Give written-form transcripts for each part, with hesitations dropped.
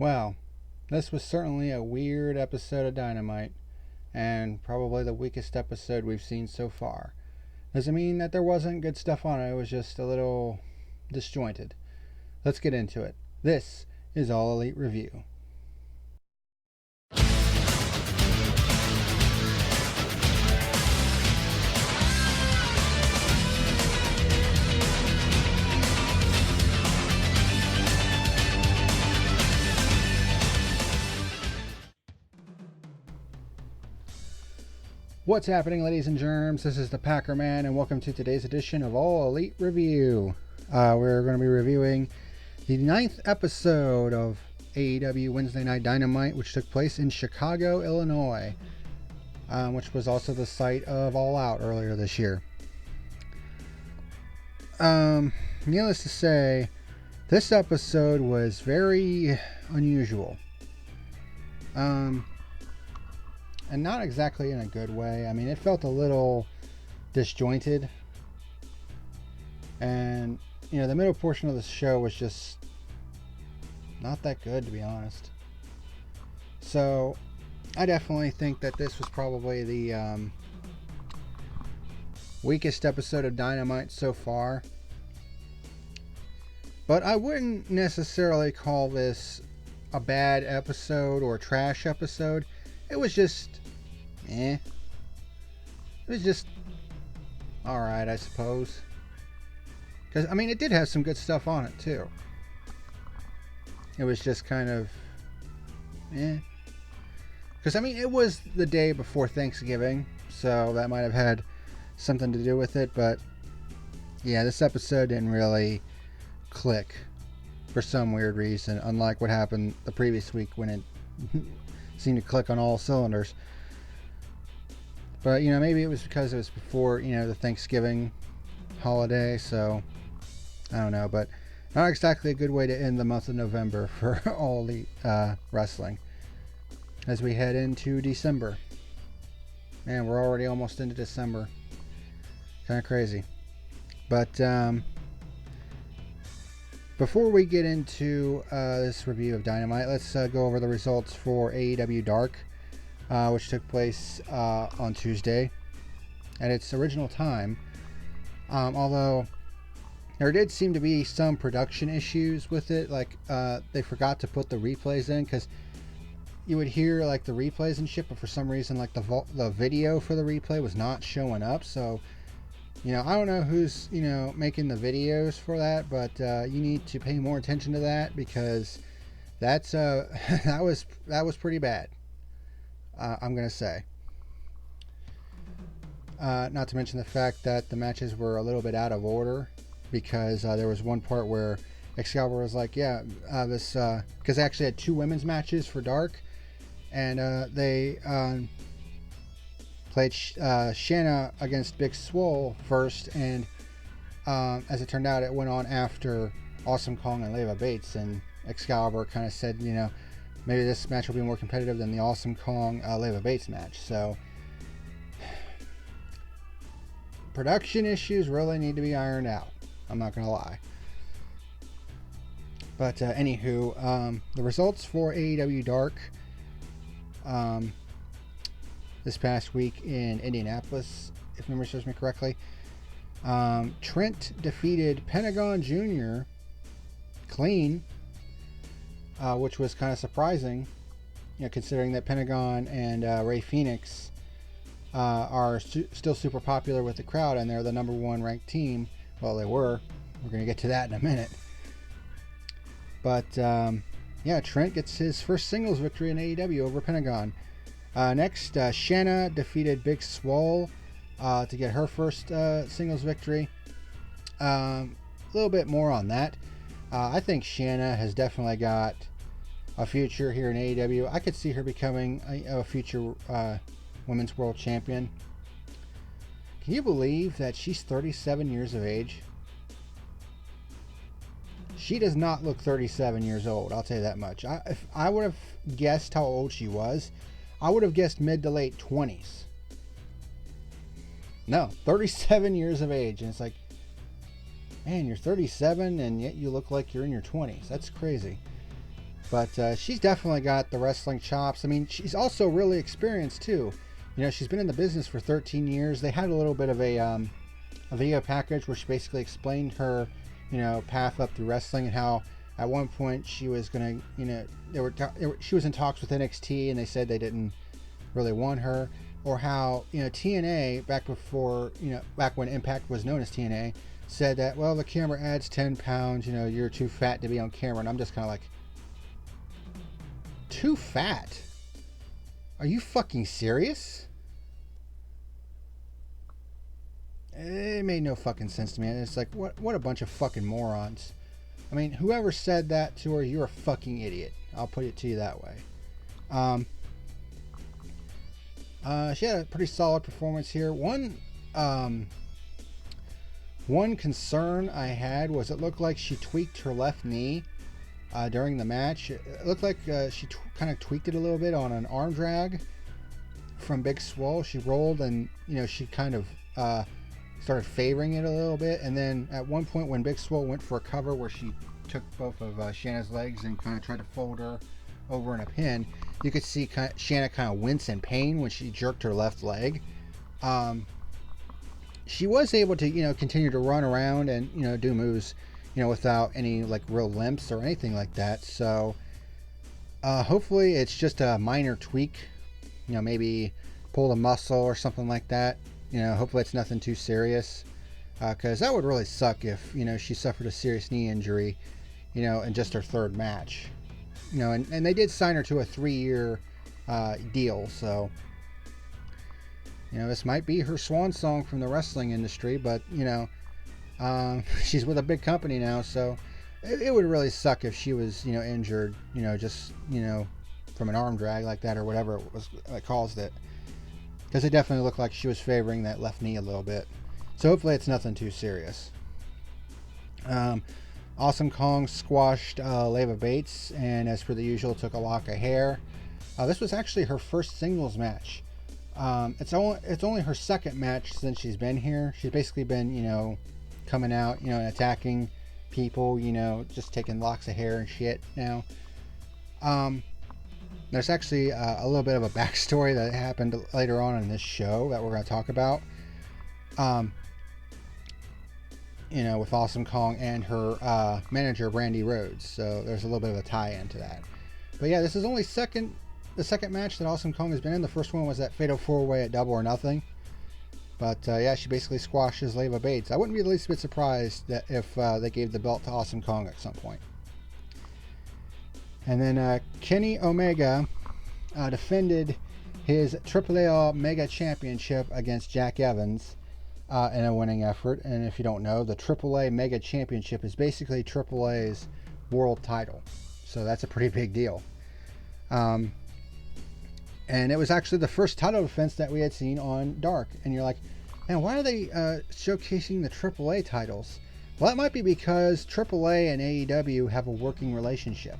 Well, this was certainly a weird episode of Dynamite, and probably the weakest episode we've seen so far. Doesn't mean that there wasn't good stuff on it, it was just a little disjointed. Let's get into it. This is All Elite Review. What's happening, ladies and germs? This is the PackerMan, and welcome to today's edition of All Elite Review. We're going to be reviewing the 9th episode of AEW Wednesday Night Dynamite, which took place in Chicago, Illinois, which was also the site of All Out earlier this year. Needless to say, this episode was very unusual. And not exactly in a good way. I mean, it felt a little disjointed. And, the middle portion of the show was just not that good, to be honest. So, I definitely think that this was probably the weakest episode of Dynamite so far. But I wouldn't necessarily call this a bad episode or a trash episode. It was just, It was just alright, I suppose. Because, it did have some good stuff on it, too. It was just kind of, Because, it was the day before Thanksgiving, so that might have had something to do with it, but, yeah, this episode didn't really click for some weird reason, unlike what happened the previous week when it seemed to click on all cylinders. But, maybe it was because it was before, the Thanksgiving holiday, so I don't know. But not exactly a good way to end the month of November for All Elite Wrestling as we head into December. Man, we're already almost into December. Kind of crazy. But before we get into this review of Dynamite, let's go over the results for AEW Dark, which took place on Tuesday at its original time. Although there did seem to be some production issues with it, like they forgot to put the replays in, because you would hear like the replays and shit, but for some reason like the video for the replay was not showing up. So I don't know who's making the videos for that, but you need to pay more attention to that, because that's that was pretty bad. I'm gonna say. Not to mention the fact that the matches were a little bit out of order, because there was one part where Excalibur was like, this because they actually had two women's matches for Dark, and they played Shanna against Big Swole first, and as it turned out, it went on after Awesome Kong and Leva Bates, and Excalibur kind of said, maybe this match will be more competitive than the Awesome Kong Leva Bates match. So production issues really need to be ironed out. I'm not gonna lie. But anywho, the results for AEW Dark this past week in Indianapolis, if memory serves me correctly, Trent defeated Pentagon Jr. clean, which was kind of surprising, considering that Pentagon and Rey Fenix are still super popular with the crowd, and they're the number one ranked team. Well, they were. We're going to get to that in a minute. But, Trent gets his first singles victory in AEW over Pentagon. Next, Shanna defeated Big Swole to get her first singles victory. A little bit more on that. I think Shanna has definitely got a future here in AEW. I could see her becoming a future Women's World Champion. Can you believe that she's 37 years of age? She does not look 37 years old, I'll tell you that much. If I would have guessed how old she was, I would have guessed mid to late 20s. No, 37 years of age. And it's like, man, you're 37 and yet you look like you're in your 20s. That's crazy. But she's definitely got the wrestling chops. I mean, she's also really experienced too. You know, she's been in the business for 13 years. They had a little bit of a video package where she basically explained her, path up through wrestling, and how at one point she was gonna, she was in talks with NXT and they said they didn't really want her, or how TNA back when Impact was known as TNA said that, well, the camera adds 10 pounds, you're too fat to be on camera. And I'm just kind of like, too fat? Are you fucking serious? It made no fucking sense to me. It's like, what a bunch of fucking morons. I mean, whoever said that to her, you're a fucking idiot. I'll put it to you that way. She had a pretty solid performance here. One concern I had was it looked like she tweaked her left knee during the match. It looked like she kind of tweaked it a little bit on an arm drag from Big Swole. She rolled and, she kind of started favoring it a little bit. And then at one point when Big Swole went for a cover where she took both of Shanna's legs and kind of tried to fold her over in a pin, you could see Shanna kind of wince in pain when she jerked her left leg. She was able to, continue to run around and, do moves, without any like real limps or anything like that. So hopefully it's just a minor tweak, maybe pull a muscle or something like that. Hopefully it's nothing too serious, because that would really suck if, she suffered a serious knee injury, in just her third match. And they did sign her to a 3-year deal, so this might be her swan song from the wrestling industry, but she's with a big company now, so it would really suck if she was injured, just from an arm drag like that or whatever it caused it, because it definitely looked like she was favoring that left knee a little bit. So hopefully it's nothing too serious. Awesome Kong squashed Leva Bates, and as per the usual, took a lock of hair. This was actually her first singles match. It's only her second match since she's been here. She's basically been, coming out, and attacking people, just taking locks of hair and shit now. There's actually a little bit of a backstory that happened later on in this show that we're going to talk about. With Awesome Kong and her manager, Brandy Rhodes. So there's a little bit of a tie-in to that. But yeah, this is only the second match that Awesome Kong has been in. The first one was that Fatal 4-Way at Double or Nothing. But yeah, she basically squashes Leva Bates. I wouldn't be the least bit surprised that if they gave the belt to Awesome Kong at some point. And then Kenny Omega defended his AAA Mega Championship against Jack Evans in a winning effort. And if you don't know, the AAA Mega Championship is basically AAA's world title. So that's a pretty big deal. And it was actually the first title defense that we had seen on Dark. And you're like, man, why are they showcasing the AAA titles? Well, that might be because AAA and AEW have a working relationship.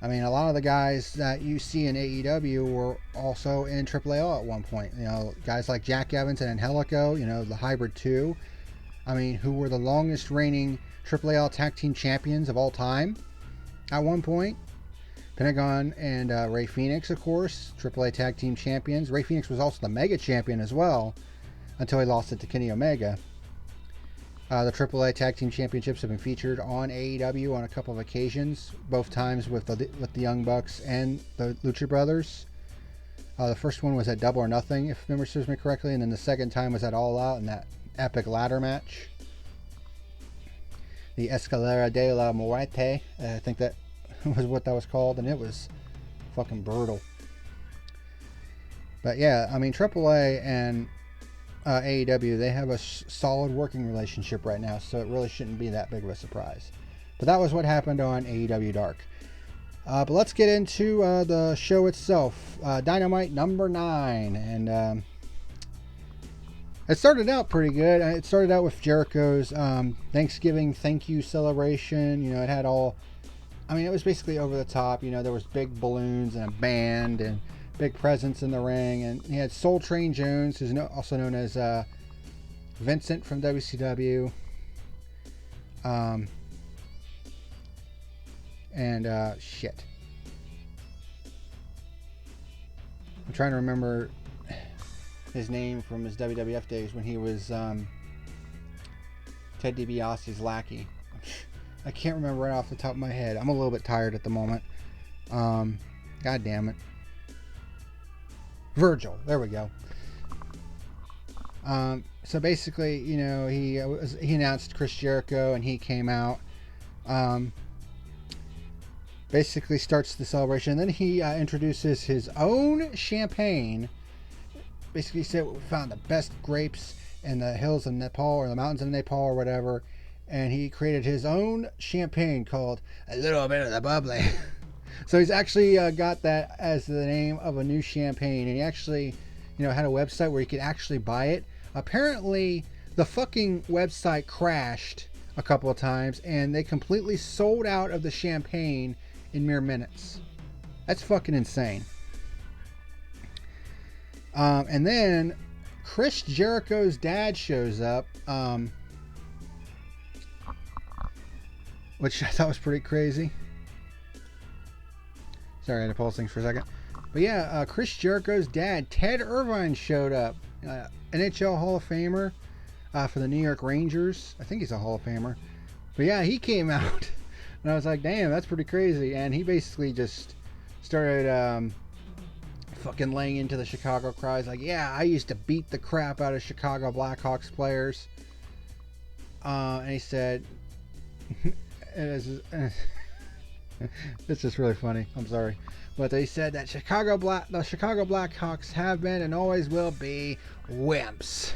I mean, a lot of the guys that you see in AEW were also in AAA at one point. Guys like Jack Evans and Angelico, the Hybrid 2. I mean, who were the longest reigning AAA Tag Team Champions of all time at one point. Pentagon and Rey Fenix, of course, AAA Tag Team Champions. Rey Fenix was also the Mega Champion as well, until he lost it to Kenny Omega. The AAA Tag Team Championships have been featured on AEW on a couple of occasions, both times with the Young Bucks and the Lucha Brothers. The first one was at Double or Nothing, if memory serves me correctly, and then the second time was at All Out in that epic ladder match. The Escalera de la Muerte, I think that was what that was called, and it was fucking brutal. But yeah, I mean, AAA and AEW, they have a solid working relationship right now, so it really shouldn't be that big of a surprise. But that was what happened on AEW Dark. But let's get into the show itself. Dynamite number 9. And it started out pretty good. It started out with Jericho's Thanksgiving thank you celebration. It had all... I mean, it was basically over the top. There was big balloons and a band and big presence in the ring. And he had Soul Train Jones, who's also known as Vincent from WCW. And shit. I'm trying to remember his name from his WWF days when he was Ted DiBiase's lackey. I can't remember right off the top of my head. I'm a little bit tired at the moment. God damn it. Virgil. There we go. So basically, you know, he announced Chris Jericho, and he came out. Basically starts the celebration. And then he introduces his own champagne. Basically said we found the best grapes in the hills of Nepal, or the mountains of Nepal, or whatever. And he created his own champagne called A Little Bit of the Bubbly. So he's actually got that as the name of a new champagne. And he actually, you know, had a website where you could actually buy it. Apparently, the fucking website crashed a couple of times, and they completely sold out of the champagne in mere minutes. That's fucking insane. And then Chris Jericho's dad shows up, which I thought was pretty crazy. Sorry, I had to pause things for a second. But yeah, Chris Jericho's dad, Ted Irvine, showed up. NHL Hall of Famer for the New York Rangers. I think he's a Hall of Famer. But yeah, he came out. And I was like, damn, that's pretty crazy. And he basically just started fucking laying into the Chicago crowd. Like, yeah, I used to beat the crap out of Chicago Blackhawks players. And he said... It's just really funny. I'm sorry. But they said that the Chicago Blackhawks have been and always will be wimps.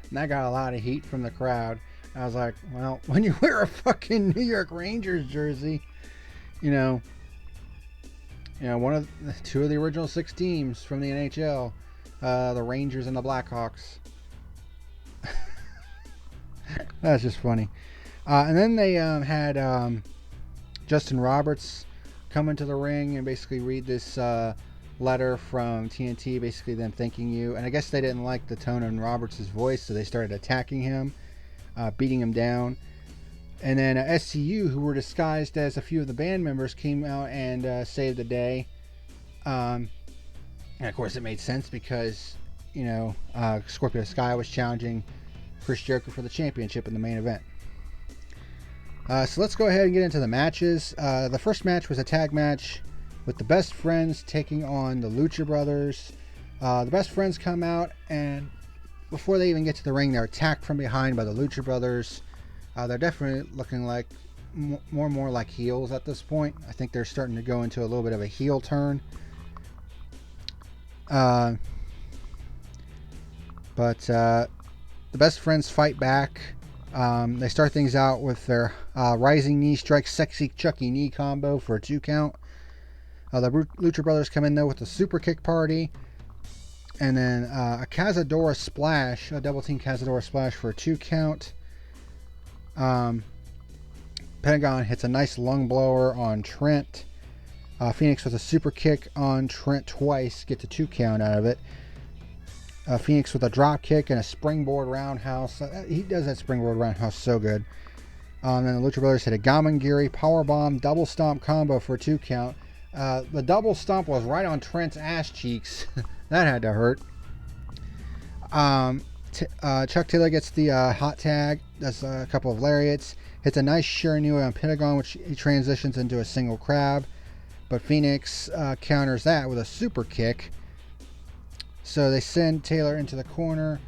And that got a lot of heat from the crowd. I was like, well, when you wear a fucking New York Rangers jersey, you know, two of the original 6 teams from the NHL, the Rangers and the Blackhawks. That's just funny. And then they had Justin Roberts come into the ring and basically read this letter from TNT, basically them thanking you. And I guess they didn't like the tone in Roberts' voice, so they started attacking him, beating him down. And then SCU, who were disguised as a few of the band members, came out and saved the day. And of course it made sense because, you know, Scorpio Sky was challenging Chris Jericho for the championship in the main event. So let's go ahead and get into the matches. The first match was a tag match with the Best Friends taking on the Lucha Brothers. The Best Friends come out, and before they even get to the ring, they're attacked from behind by the Lucha Brothers. They're definitely looking like more and more like heels at this point. I think they're starting to go into a little bit of a heel turn. But the Best Friends fight back. They start things out with their rising knee strike, sexy Chucky knee combo for a 2 count. The Lucha Brothers come in though with a super kick party, and then a Cazadora splash, a double team Cazadora splash for a 2 count. Pentagon hits a nice lung blower on Trent. Phoenix with a super kick on Trent twice, gets a 2 count out of it. Phoenix with a drop kick and a springboard roundhouse. He does that springboard roundhouse so good. Then the Lucha Brothers hit a Gamangiri powerbomb double stomp combo for a 2 count. The double stomp was right on Trent's ass cheeks. That had to hurt. Chuck Taylor gets the hot tag. Does a couple of lariats. Hits a nice Shiranui on Pentagon, which he transitions into a single crab. But Phoenix counters that with a super kick. So they send Taylor into the corner.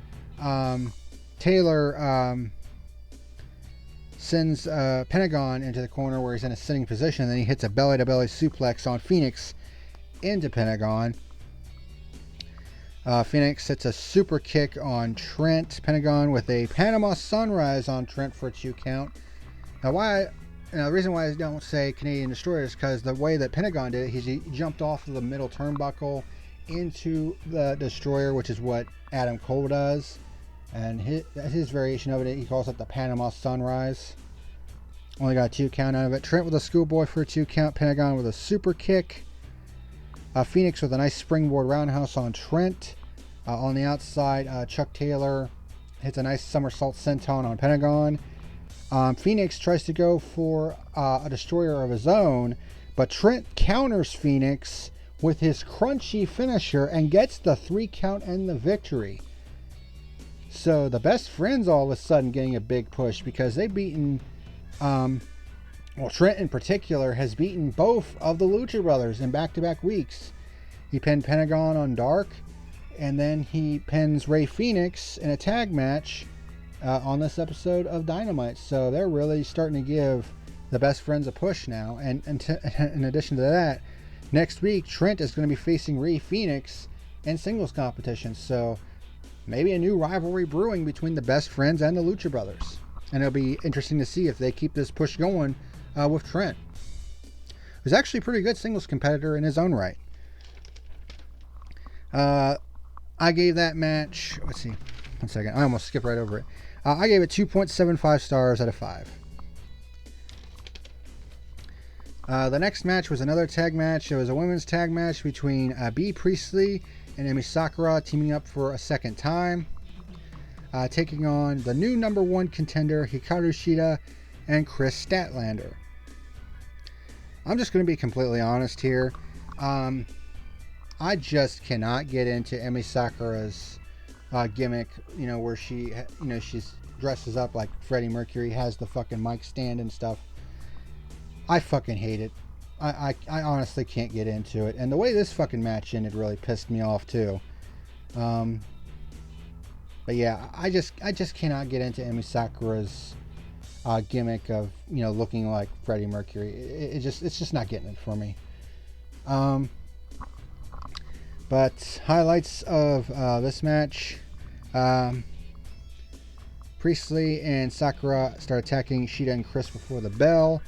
Taylor sends Pentagon into the corner where he's in a sitting position. Then he hits a belly-to-belly suplex on Phoenix into Pentagon. Phoenix hits a super kick on Trent. Pentagon with a Panama Sunrise on Trent for a 2 count. Now, the reason why I don't say Canadian Destroyer is because the way that Pentagon did it, he jumped off of the middle turnbuckle into the Destroyer, which is what Adam Cole does, and his variation of it, he calls it the Panama Sunrise. Only got a 2 count out of it. Trent with a schoolboy for a 2 count. Pentagon with a super kick. Phoenix with a nice springboard roundhouse on Trent. On the outside, Chuck Taylor hits a nice somersault senton on Pentagon. Phoenix tries to go for a destroyer of his own, but Trent counters Phoenix with his crunchy finisher and gets the 3 count and the victory. So the best friends all of a sudden getting a big push because they've beaten, Trent in particular has beaten both of the Lucha Brothers in back-to-back weeks. He pinned Pentagon on Dark, and then he pins Rey Fenix in a tag match on this episode of Dynamite. So they're really starting to give the best friends a push now. And in addition to that, next week Trent is going to be facing Rey Fenix in singles competition. So maybe a new rivalry brewing between the best friends and the Lucha Brothers. And it'll be interesting to see if they keep this push going with Trent, who's actually a pretty good singles competitor in his own right. I gave that match, let's see, 1 second, I almost skipped right over it. I gave it 2.75 stars out of 5. The next match was another tag match. It was a women's tag match between Bea Priestley and Emi Sakura teaming up for a second time, taking on the new number 1 contender Hikaru Shida and Chris Statlander. I'm just going to be completely honest here. I just cannot get into Emi Sakura's gimmick, where she dresses up like Freddie Mercury, has the fucking mic stand and stuff. I fucking hate it. I honestly can't get into it. And the way this fucking match ended really pissed me off too. But yeah, I just cannot get into Emi Sakura's gimmick of looking like Freddie Mercury. It's just not getting it for me. But highlights of this match: Priestley and Sakura start attacking Shida and Chris before the bell.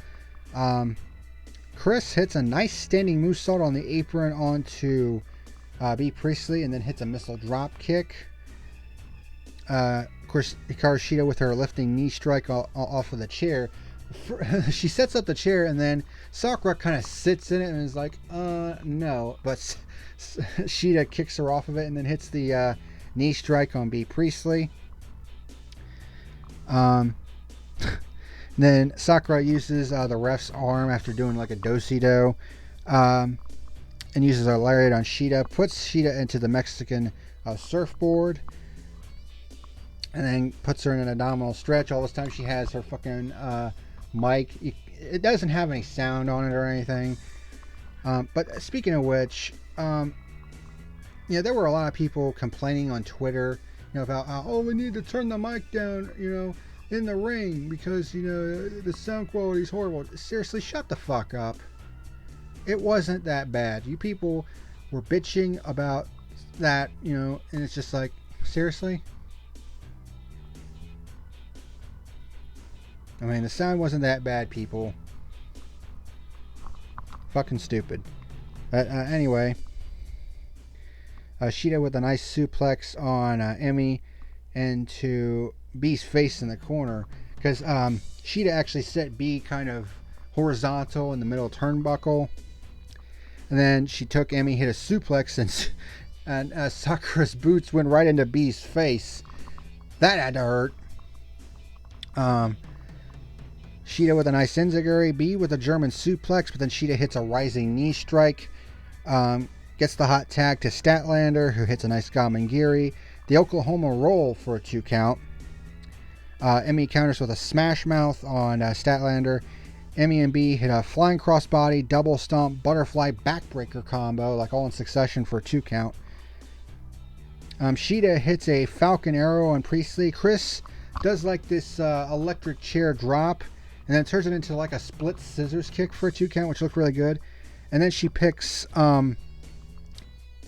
Chris hits a nice standing moonsault on the apron onto Bea Priestley and then hits a missile drop kick. Of course, Hikaru Shida with her lifting knee strike off of the chair. She sets up the chair and then Sakura kind of sits in it and is like, no. But Shida kicks her off of it and then hits the knee strike on Bea Priestley. Then Sakura uses the ref's arm after doing like a do-si-do, and uses a lariat on Shida, puts Shida into the Mexican surfboard, and then puts her in an abdominal stretch. All this time she has her fucking mic. It doesn't have any sound on it or anything. But speaking of which, there were a lot of people complaining on Twitter, about we need to turn the mic down, in the ring because the sound quality is horrible. Seriously, shut the fuck up. It wasn't that bad. You people were bitching about that, and it's just like, seriously? I mean, the sound wasn't that bad, people. Fucking stupid. But anyway, Shida with a nice suplex on Emi into Bea's face in the corner, because Shida actually set Bea kind of horizontal in the middle turnbuckle, and then she took Emi, hit a suplex, and Sakura's boots went right into Bea's face. That had to hurt. Shida with a nice enziguri, Bea with a German suplex, but then Shida hits a rising knee strike, gets the hot tag to Statlander, who hits a nice Gamengiri, the Oklahoma roll for a 2 count. Emi counters with a smash mouth on Statlander. Emi and Bea hit a flying crossbody, double stomp, butterfly backbreaker combo, like all in succession for a 2 count. Shida hits a Falcon Arrow on Priestley. Chris does like this electric chair drop, and then turns it into like a split scissors kick for a 2 count, which looked really good. And then she picks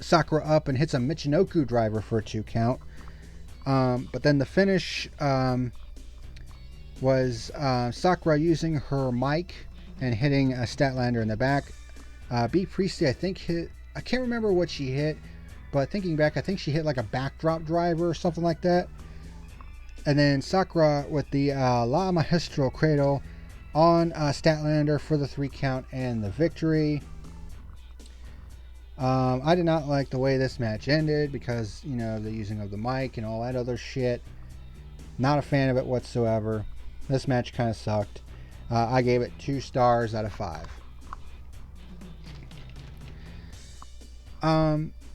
Sakura up and hits a Michinoku driver for a 2 count. But then the finish was Sakura using her mic and hitting a Statlander in the back. Bea Priestley, I think, I can't remember what she hit, but thinking back, I think she hit like a backdrop driver or something like that. And then Sakura with the La Magistral Cradle on Statlander for the 3 count and the victory. I did not like the way this match ended because, the using of the mic and all that other shit. Not a fan of it whatsoever. This match kind of sucked. I gave it 2 stars out of 5.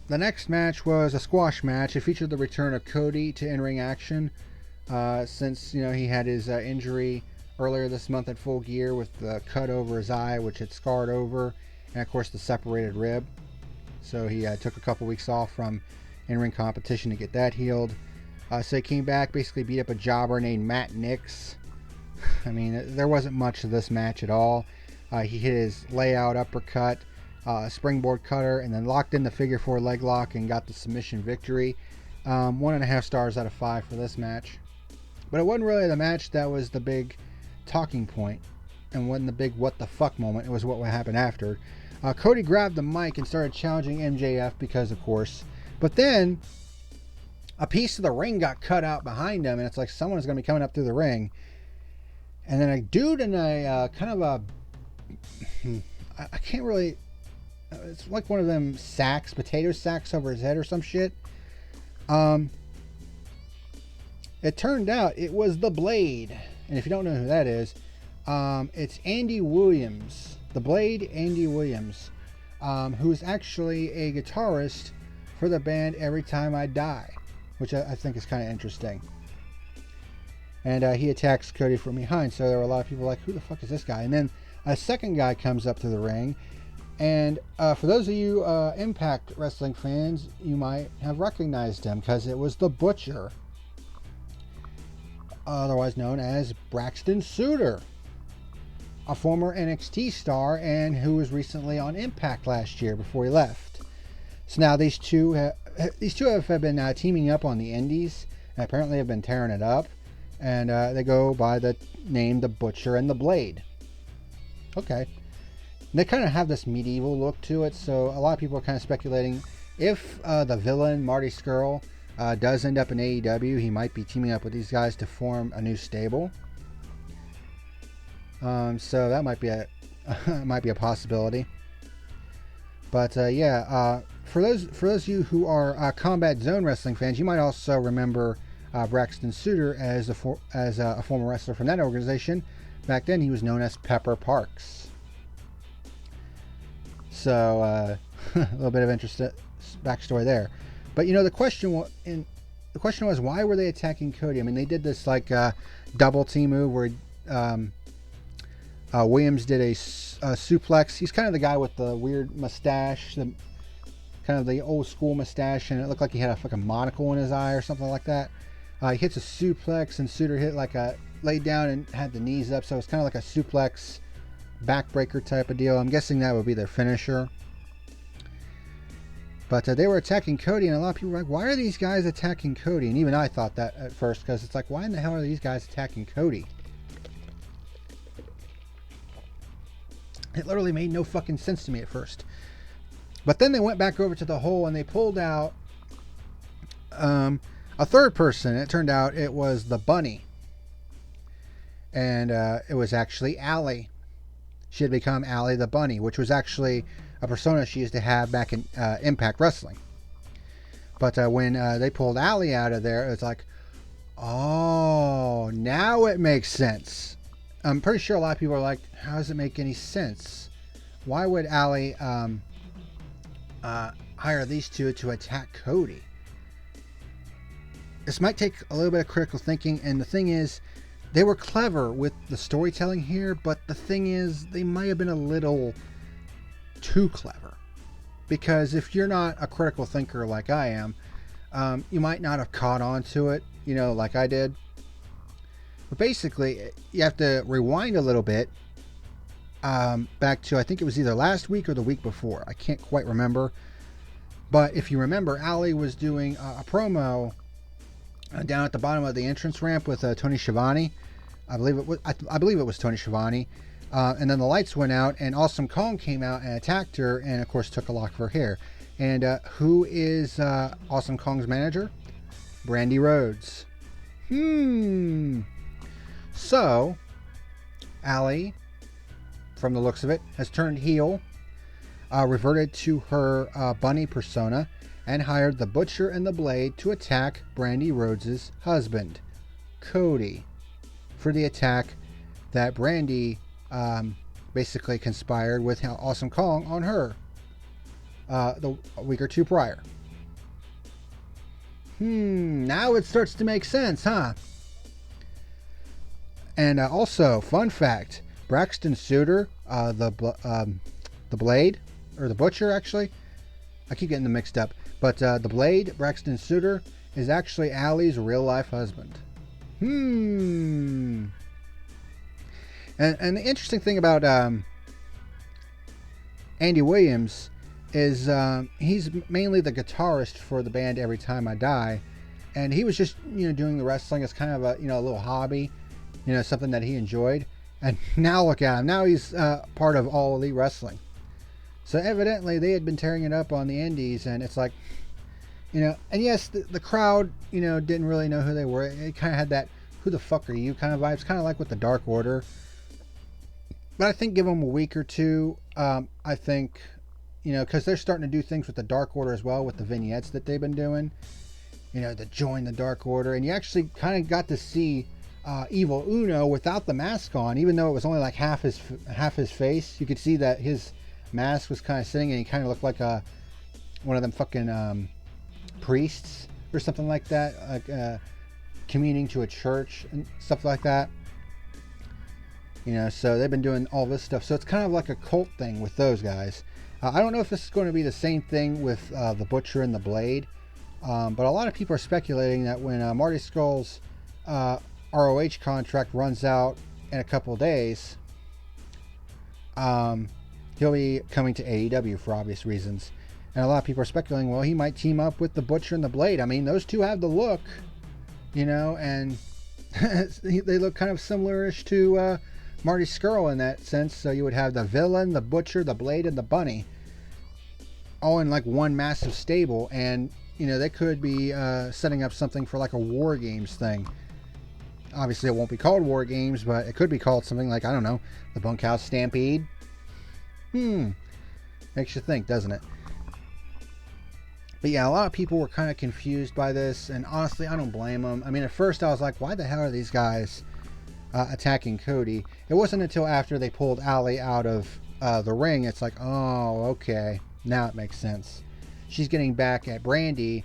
The next match was a squash match. It featured the return of Cody to in-ring action. Since he had his injury earlier this month at Full Gear with the cut over his eye, which had scarred over, and of course the separated rib. So he took a couple weeks off from in-ring competition to get that healed. So he came back, basically beat up a jobber named Matt Nix. I mean, there wasn't much to this match at all. He hit his layout uppercut, springboard cutter, and then locked in the figure 4 leg lock and got the submission victory. 1.5 stars out of 5 for this match. But it wasn't really the match that was the big talking point and wasn't the big what the fuck moment. It was what would happen after. Cody grabbed the mic and started challenging MJF because, of course. But then a piece of the ring got cut out behind him, and it's like someone is going to be coming up through the ring. And then a dude in a kind of a... I can't really... It's like one of them sacks, potato sacks over his head or some shit. It turned out it was the Blade. And if you don't know who that is, it's Andy Williams. The Blade, Andy Williams. Who is actually a guitarist for the band Every Time I Die. Which I think is kind of interesting. And he attacks Cody from behind. So there were a lot of people like, who the fuck is this guy? And then a second guy comes up to the ring. And for those of you Impact Wrestling fans, you might have recognized him because it was the Butcher, otherwise known as Braxton Suter, a former NXT star and who was recently on Impact last year before he left. So now these two have been teaming up on the Indies and apparently have been tearing it up, and they go by the name the Butcher and the Blade. Okay. They kind of have this medieval look to it, so a lot of people are kind of speculating if the villain, Marty Scurll, does end up in AEW, he might be teaming up with these guys to form a new stable. So that might be a possibility. But for those of you who are Combat Zone Wrestling fans, you might also remember Braxton Suter as a former wrestler from that organization. Back then, he was known as Pepper Parks. So, a little bit of interesting backstory there. But, the question was, why were they attacking Cody? I mean, they did this, double team move where Williams did a suplex. He's kind of the guy with the weird mustache, kind of the old school mustache, and it looked like he had a fucking monocle in his eye or something like that. He hits a suplex, and Suter hit laid down and had the knees up, so it's kind of like a suplex backbreaker type of deal. I'm guessing that would be their finisher. But they were attacking Cody, and a lot of people were like, why are these guys attacking Cody? And even I thought that at first, because it's like, why in the hell are these guys attacking Cody? It literally made no fucking sense to me at first. But then they went back over to the hole and they pulled out a third person. It turned out it was the Bunny. And it was actually Allie. She had become Allie the Bunny, which was actually a persona she used to have back in Impact Wrestling. But when they pulled Allie out of there, it was like, oh, now it makes sense. I'm pretty sure a lot of people are like, how does it make any sense? Why would Allie hire these two to attack Cody? This might take a little bit of critical thinking, and the thing is, they were clever with the storytelling here, but the thing is, they might have been a little too clever. Because if you're not a critical thinker like I am, you might not have caught on to it, like I did. But basically, you have to rewind a little bit back to, I think it was either last week or the week before. I can't quite remember. But if you remember, Allie was doing a promo down at the bottom of the entrance ramp with Tony Schiavone. I believe it was Tony Schiavone. And then the lights went out, and Awesome Kong came out and attacked her, and of course took a lock of her hair. And who is Awesome Kong's manager? Brandy Rhodes. So, Allie, from the looks of it, has turned heel, reverted to her bunny persona, and hired the Butcher and the Blade to attack Brandy Rhodes' husband, Cody, for the attack that Brandy basically conspired with Awesome Kong on her a week or two prior. Now it starts to make sense, huh? And also, fun fact, Braxton Suter, the Blade, or the Butcher, actually. I keep getting them mixed up. But the Blade, Braxton Suter, is actually Allie's real-life husband. And the interesting thing about Andy Williams is he's mainly the guitarist for the band Every Time I Die, and he was just doing the wrestling as kind of a a little hobby, something that he enjoyed. And now look at him. Now he's part of All Elite Wrestling. So evidently they had been tearing it up on the indies, and it's like, and yes, the crowd didn't really know who they were. It kind of had that "who the fuck are you" kind of vibes, kind of like with the Dark Order. But I think give them a week or two. I think because they're starting to do things with the Dark Order as well, with the vignettes that they've been doing, to join the Dark Order. And you actually kind of got to see Evil Uno without the mask on, even though it was only like half his face. You could see that his mask was kind of sitting, and he kind of looked like one of them fucking priests or something like that, like communing to a church and stuff like that. So they've been doing all this stuff. So it's kind of like a cult thing with those guys. I don't know if this is going to be the same thing with the Butcher and the Blade, but a lot of people are speculating that when Marty Skull's ROH contract runs out in a couple days, he'll be coming to AEW for obvious reasons. And a lot of people are speculating, well, he might team up with the Butcher and the Blade. I mean, those two have the look, and they look kind of similar-ish to Marty Scurll in that sense. So you would have the Villain, the Butcher, the Blade, and the Bunny all in like one massive stable. And, they could be setting up something for like a War Games thing. Obviously, it won't be called War Games, but it could be called something like, I don't know, the Bunkhouse Stampede. Makes you think, doesn't it? But yeah, a lot of people were kind of confused by this, and honestly, I don't blame them. I mean, at first I was like, why the hell are these guys attacking Cody? It wasn't until after they pulled Allie out of the ring, it's like, oh, okay, now it makes sense. She's getting back at Brandy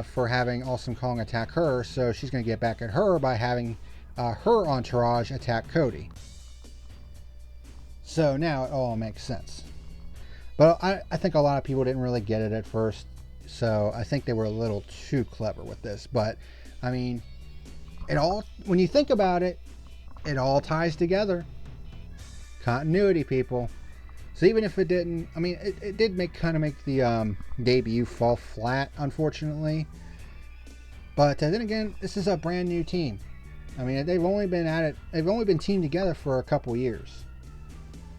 for having Awesome Kong attack her, so she's going to get back at her by having her entourage attack Cody. So now it all makes sense. But I think a lot of people didn't really get it at first, so I think they were a little too clever with this. But, I mean, when you think about it, it all ties together. Continuity, people. So even if it didn't, I mean, it did kind of make the debut fall flat, unfortunately. But then again, this is a brand new team. I mean, they've only been teamed together for a couple years.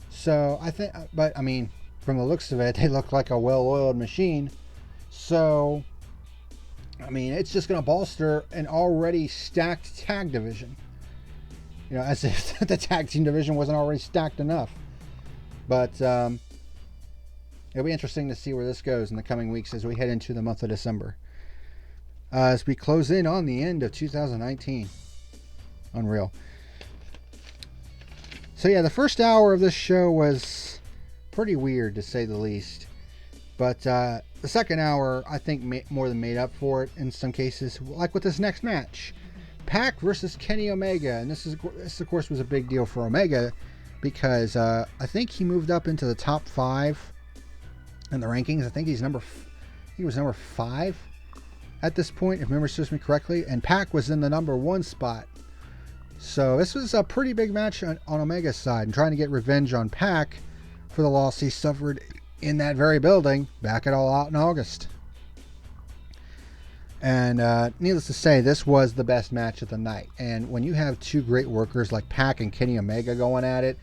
So I think, but I mean, from the looks of it, they look like a well-oiled machine. So, I mean, it's just going to bolster an already stacked tag division. As if the tag team division wasn't already stacked enough. But it'll be interesting to see where this goes in the coming weeks as we head into the month of December. As we close in on the end of 2019. Unreal. So yeah, the first hour of this show was pretty weird, to say the least. But the second hour, I think, more than made up for it in some cases. Like with this next match. Pac versus Kenny Omega. And this, of course, was a big deal for Omega, because I think he moved up into the top 5 in the rankings. I think he was number 5 at this point, if memory serves me correctly. And Pac was in the number 1 spot. So this was a pretty big match on Omega's side, and trying to get revenge on Pac for the loss he suffered in that very building back at All Out in August. And needless to say, this was the best match of the night. And when you have two great workers like Pac and Kenny Omega going at it,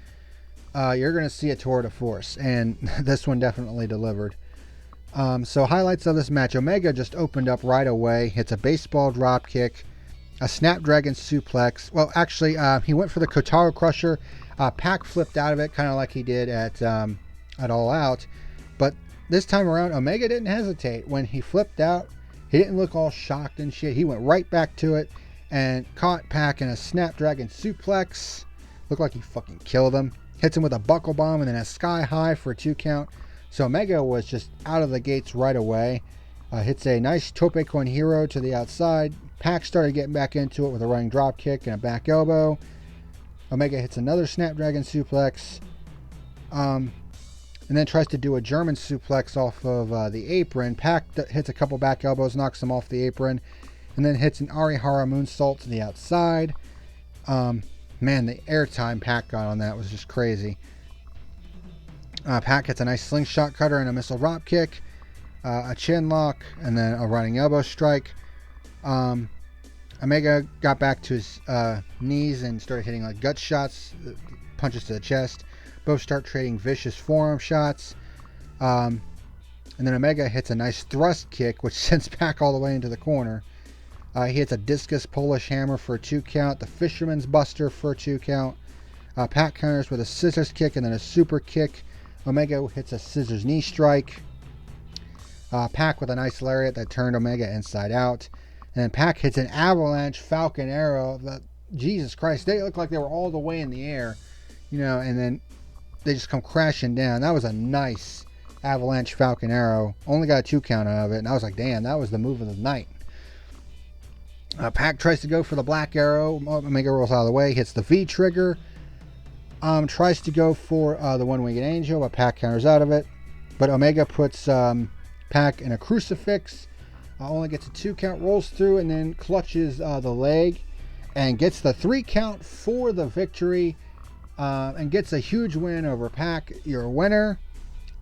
you're going to see a tour de force. And this one definitely delivered. So highlights of this match. Omega just opened up right away. Hits a baseball drop kick, a Snapdragon suplex. Well, actually, he went for the Kotaro Crusher. Pac flipped out of it, kind of like he did at All Out. But this time around, Omega didn't hesitate. When he flipped out, he didn't look all shocked and shit. He went right back to it and caught Pac in a Snapdragon suplex. Looked like he fucking killed him. Hits him with a buckle bomb and then a sky high for a 2 count. So Omega was just out of the gates right away. Hits a nice tope con hero to the outside. Pac started getting back into it with a running drop kick and a back elbow. Omega hits another Snapdragon suplex. And then tries to do a German suplex off of the apron. Pac hits a couple back elbows, knocks him off the apron, and then hits an Arihara moonsault to the outside. Man, the airtime Pac got on that was just crazy. Pac hits a nice slingshot cutter and a missile drop kick, a chin lock, and then a running elbow strike. Omega got back to his knees and started hitting like gut shots, punches to the chest. Both start trading vicious forearm shots. And then Omega hits a nice thrust kick, which sends Pac all the way into the corner. He hits a discus Polish hammer for a 2 count. The Fisherman's Buster for a 2 count. Pac counters with a scissors kick and then a super kick. Omega hits a scissors knee strike. Pac with a nice lariat that turned Omega inside out. And then Pac hits an avalanche Falcon Arrow. Jesus Christ, they look like they were all the way in the air. And then they just come crashing down. That was a nice avalanche Falcon Arrow. Only got a 2 count out of it. And I was like, damn, that was the move of the night. Pac tries to go for the Black Arrow. Omega rolls out of the way. Hits the V trigger. Tries to go for the One-Winged Angel, but Pac counters out of it. But Omega puts Pac in a crucifix. Only gets a 2 count, rolls through, and then clutches the leg. And gets the 3 count for the victory. And gets a huge win over Pac. Your winner,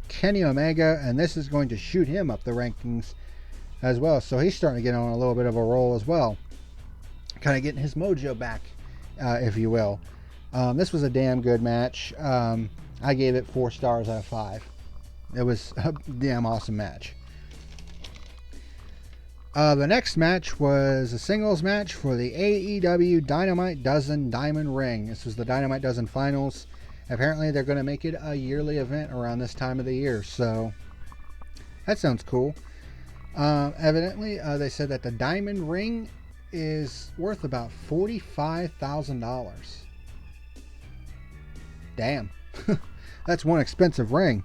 Kenny Omega. And this is going to shoot him up the rankings as well. So he's starting to get on a little bit of a roll as well. Kind of getting his mojo back, if you will. This was a damn good match. I gave it 4 stars out of 5. It was a damn awesome match. The next match was a singles match for the AEW Dynamite Dozen Diamond Ring. This was the Dynamite Dozen Finals. Apparently they're going to make it a yearly event around this time of the year, so that sounds cool. Evidently, they said that the Diamond Ring is worth about $45,000. Damn. That's one expensive ring.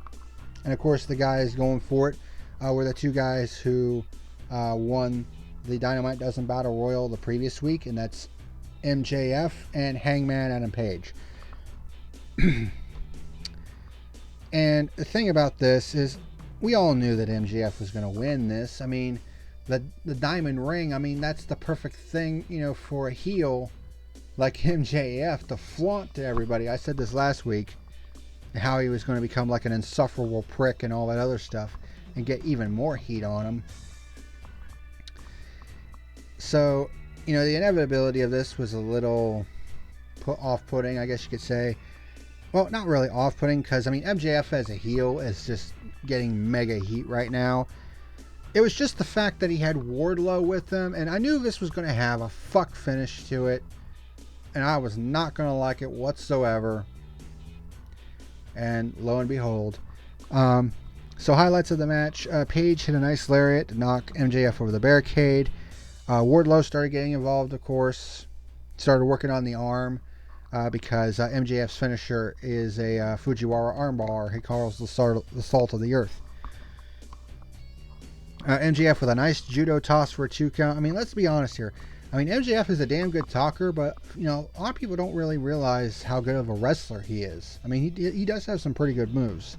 And of course the guys going for it were the 2 guys who won the Dynamite Dozen Battle Royal the previous week, and that's MJF and Hangman Adam Page. And the thing about this is we all knew that MJF was going to win this. I mean, the Diamond Ring, I mean, that's the perfect thing, for a heel like MJF to flaunt to everybody. I said this last week, how he was going to become like an insufferable prick and all that other stuff and get even more heat on him. So, the inevitability of this was a little off-putting, I guess you could say. Well, not really off-putting, because, MJF as a heel is just getting mega heat right now. It was just the fact that he had Wardlow with him, and I knew this was going to have a fuck finish to it, and I was not going to like it whatsoever. And lo and behold. So highlights of the match. Page hit a nice lariat to knock MJF over the barricade. Wardlow started getting involved, of course. Started working on the arm because MJF's finisher is a Fujiwara armbar. He calls the salt of the earth. MJF with a nice judo toss for a 2 count. Let's be honest here. MJF is a damn good talker, but, a lot of people don't really realize how good of a wrestler he is. He does have some pretty good moves.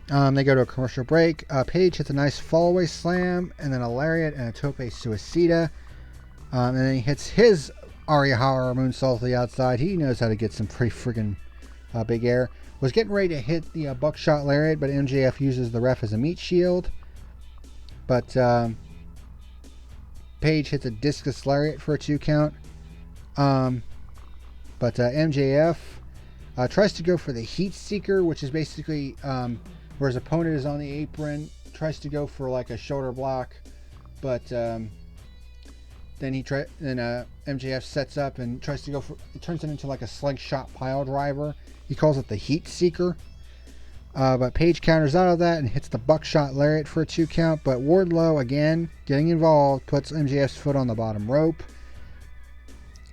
They go to a commercial break. Page hits a nice fallaway slam, and then a lariat and a tope suicida. And then he hits his Arihara moonsault to the outside. He knows how to get some pretty friggin' big air. Was getting ready to hit the buckshot lariat, but MJF uses the ref as a meat shield. But Page hits a discus lariat for a 2 count. But MJF tries to go for the heat seeker, which is basically where his opponent is on the apron. Tries to go for like a shoulder block, but then MJF sets up and tries to go for. It turns it into like a slingshot pile driver. He calls it the heat seeker. But Page counters out of that and hits the buckshot lariat for a 2 count. But Wardlow, again, getting involved, puts MJF's foot on the bottom rope.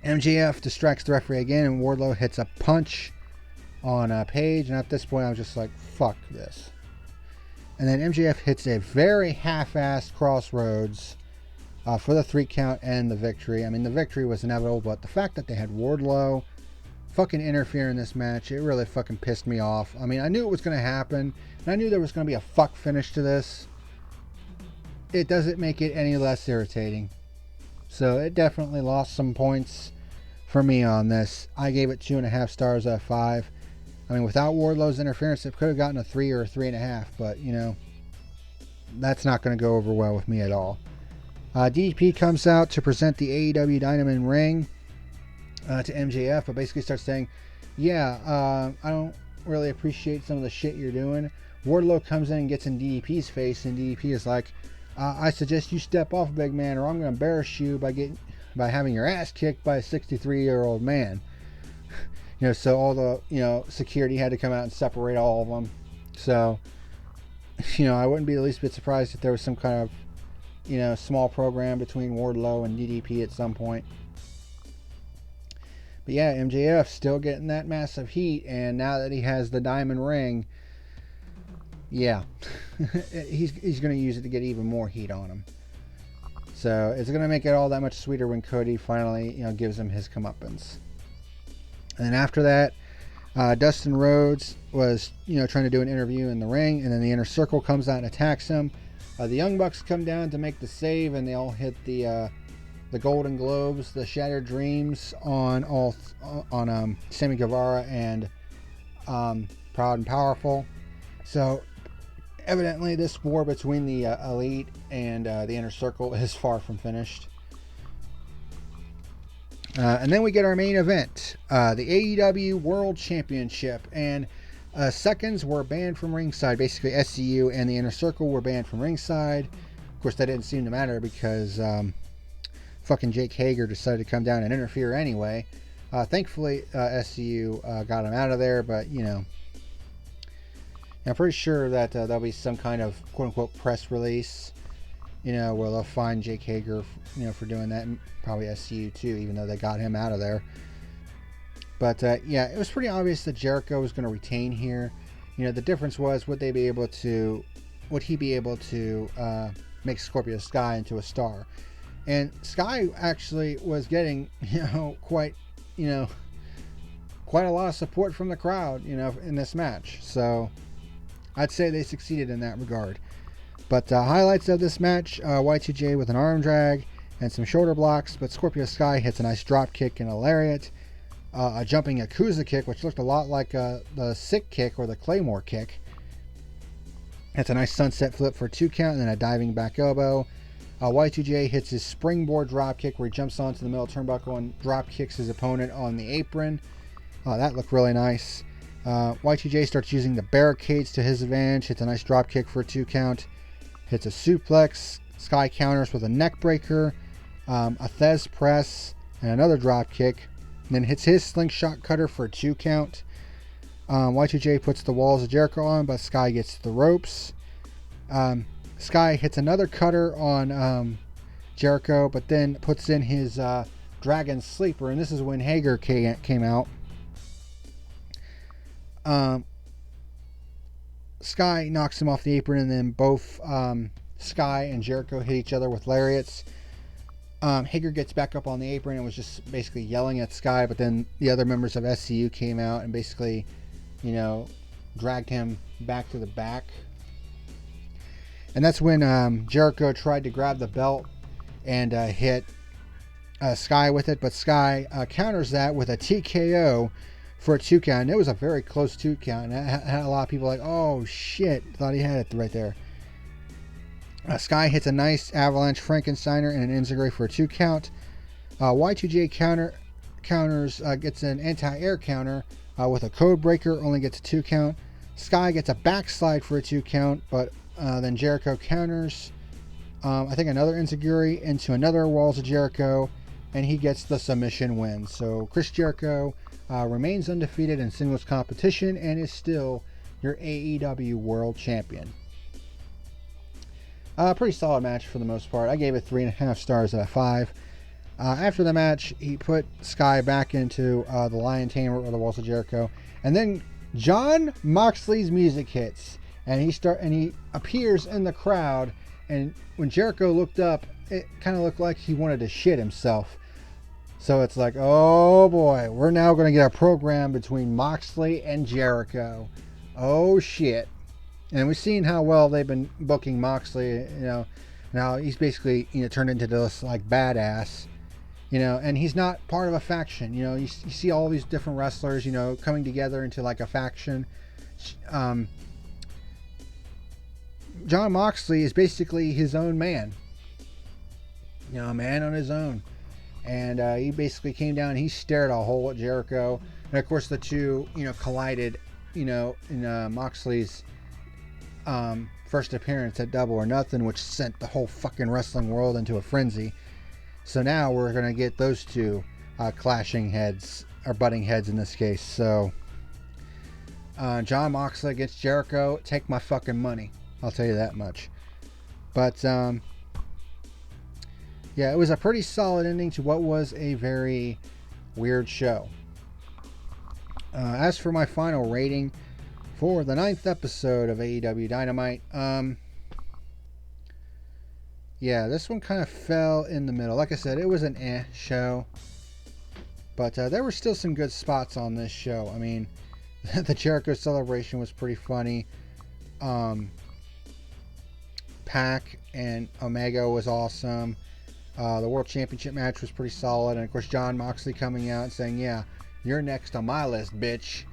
MJF distracts the referee again, and Wardlow hits a punch on Page. And at this point, I was just like, fuck this. And then MJF hits a very half-assed crossroads for the 3 count and the victory. I mean, the victory was inevitable, but the fact that they had Wardlow fucking interfere in this match, it really fucking pissed me off. I mean, I knew it was going to happen, and I knew there was going to be a fuck finish to this. It doesn't make it any less irritating. So it definitely lost some points for me on this. I gave it 2.5 stars out of 5. I mean, without Wardlow's interference, it could have gotten a 3 or a 3.5, but, you know, that's not going to go over well with me at all. DDP comes out to present the AEW Dynamite ring to MJF, but basically starts saying, yeah, I don't really appreciate some of the shit you're doing. Wardlow comes in and gets in DDP's face, and DDP is like, I suggest you step off, big man, or I'm going to embarrass you by having your ass kicked by a 63-year-old man. You know, so all the, you know, security had to come out and separate all of them. So, you know, I wouldn't be the least bit surprised if there was some kind of, you know, small program between Wardlow and DDP at some point. But yeah, MJF still getting that massive heat, and now that he has the diamond ring, yeah, he's going to use it to get even more heat on him. So it's going to make it all that much sweeter when Cody finally, you know, gives him his comeuppance. And then after that, Dustin Rhodes was, you know, trying to do an interview in the ring, and then the Inner Circle comes out and attacks him. The Young Bucks come down to make the save, and they all hit the Golden Globes, the Shattered Dreams on Sammy Guevara and Proud and Powerful. So evidently, this war between the Elite and the Inner Circle is far from finished. And then we get our main event, the AEW World Championship, and seconds were banned from ringside. Basically, SCU and the Inner Circle were banned from ringside. Of course, that didn't seem to matter because fucking Jake Hager decided to come down and interfere anyway. Thankfully, SCU got him out of there, but, you know, I'm pretty sure that there'll be some kind of quote-unquote press release, you know, where they'll find Jake Hager, you know, for doing that, and probably SCU too, even though they got him out of there. But yeah, it was pretty obvious that Jericho was going to retain here. You know, the difference was, would he be able to make Scorpio Sky into a star? And Sky actually was getting, you know, quite a lot of support from the crowd, you know, in this match. So I'd say they succeeded in that regard. But highlights of this match, Y2J with an arm drag and some shoulder blocks, but Scorpio Sky hits a nice drop kick and a lariat. A jumping Yakuza kick, which looked a lot like the Sick kick or the Claymore kick. It's a nice sunset flip for a 2 count, and then a diving back elbow. Y2J hits his springboard drop kick where he jumps onto the middle turnbuckle and drop kicks his opponent on the apron. That looked really nice. Y2J starts using the barricades to his advantage, hits a nice drop kick for a 2 count. Hits a suplex, Sky counters with a neck breaker, a Thez press, and another drop kick. And then hits his slingshot cutter for a 2 count. Y2J puts the walls of Jericho on, but Sky gets to the ropes. Sky hits another cutter on Jericho, but then puts in his Dragon Sleeper, and this is when Hager came out. Sky knocks him off the apron, and then both Sky and Jericho hit each other with lariats. Hager gets back up on the apron and was just basically yelling at Sky, but then the other members of SCU came out and basically, you know, dragged him back to the back. And that's when Jericho tried to grab the belt and hit Sky with it, but Sky counters that with a TKO for a 2 count. And it was a very close 2 count. And it had a lot of people like, oh shit, thought he had it right there. Sky hits a nice avalanche Frankensteiner and an enziguri for a 2 count. Y2J counters, gets an anti-air counter with a code breaker, only gets a 2 count. Sky gets a backslide for a 2 count, but then Jericho counters, I think another enziguri into another walls of Jericho, and he gets the submission win. So Chris Jericho remains undefeated in singles competition and is still your AEW World Champion. Pretty solid match for the most part. I gave it 3.5 stars out of 5. After the match, he put Sky back into the Lion Tamer or the Walls of Jericho, and then Jon Moxley's music hits, and he appears in the crowd. And when Jericho looked up, it kind of looked like he wanted to shit himself. So it's like, oh boy, we're now going to get a program between Moxley and Jericho. Oh shit. And we've seen how well they've been booking Moxley, now he's basically, turned into this like badass, and he's not part of a faction. You see all these different wrestlers, coming together into like a faction. Jon Moxley is basically his own man, a man on his own. And he basically came down and he stared a hole at Jericho. And of course the two, collided, in Moxley's first appearance at Double or Nothing, which sent the whole fucking wrestling world into a frenzy. So now we're going to get those two clashing heads, or butting heads in this case. So Jon Moxley against Jericho, take my fucking money. I'll tell you that much. But yeah, it was a pretty solid ending to what was a very weird show. As for my final rating for the 9th episode of AEW Dynamite, yeah, this one kind of fell in the middle. Like I said, it was an show, but there were still some good spots on this show. I mean, the Jericho celebration was pretty funny. Pac and Omega was awesome. The World Championship match was pretty solid. And of course, Jon Moxley coming out and saying, yeah, you're next on my list, bitch.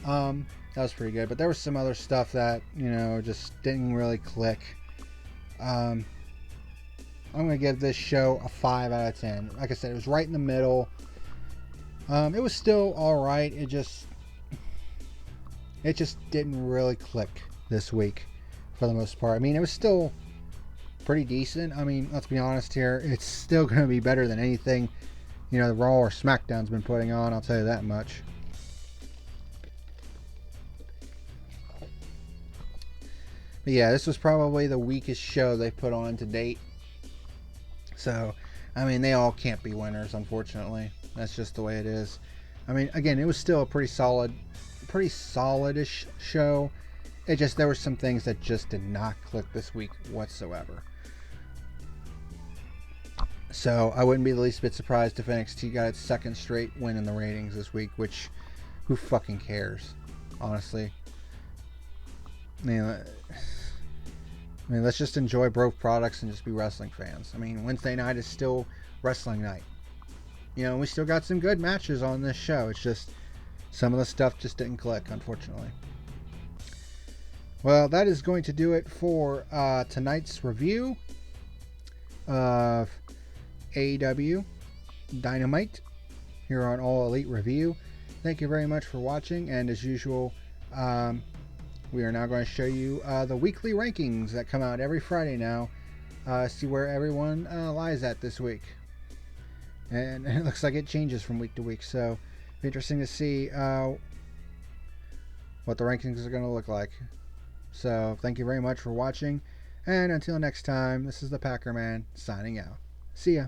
That was pretty good. But there was some other stuff that, just didn't really click. I'm going to give this show a 5 out of 10. Like I said, it was right in the middle. It was still alright. It just didn't really click this week for the most part. I mean, it was still pretty decent. I mean, let's be honest here. It's still going to be better than anything, the Raw or SmackDown's been putting on. I'll tell you that much. But yeah, this was probably the weakest show they've put on to date. So, I mean, they all can't be winners, unfortunately. That's just the way it is. I mean, again, it was still a pretty solid-ish show. There were some things that just did not click this week whatsoever. So I wouldn't be the least bit surprised if NXT got its second straight win in the ratings this week, which, who fucking cares, honestly. I mean, let's just enjoy both products and just be wrestling fans. I mean, Wednesday night is still wrestling night. We still got some good matches on this show. It's just some of the stuff just didn't click, unfortunately. Well, that is going to do it for tonight's review of AEW Dynamite here on All Elite Review. Thank you very much for watching, and as usual, we are now going to show you the weekly rankings that come out every Friday now. See where everyone lies at this week. And it looks like it changes from week to week, so it'll be interesting to see what the rankings are going to look like. So, thank you very much for watching, and until next time, this is the PackerMan signing out. See ya.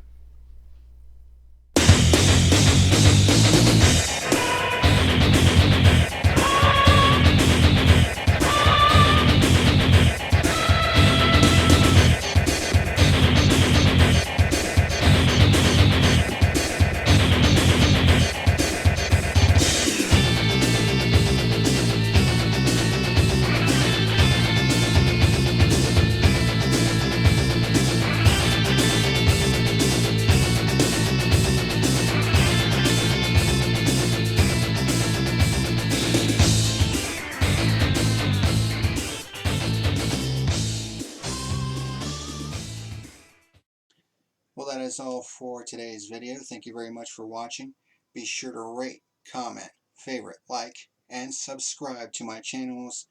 Well, that is all for today's video. Thank you very much for watching. Be sure to rate, comment, favorite, like, and subscribe to my channels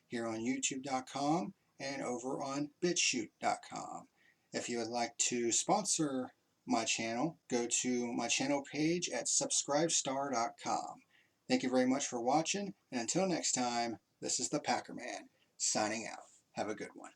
here on YouTube.com and over on BitChute.com. If you would like to sponsor my channel, go to my channel page at subscribestar.com. Thank you very much for watching, and until next time, This is the PackerMan signing out. Have a good one.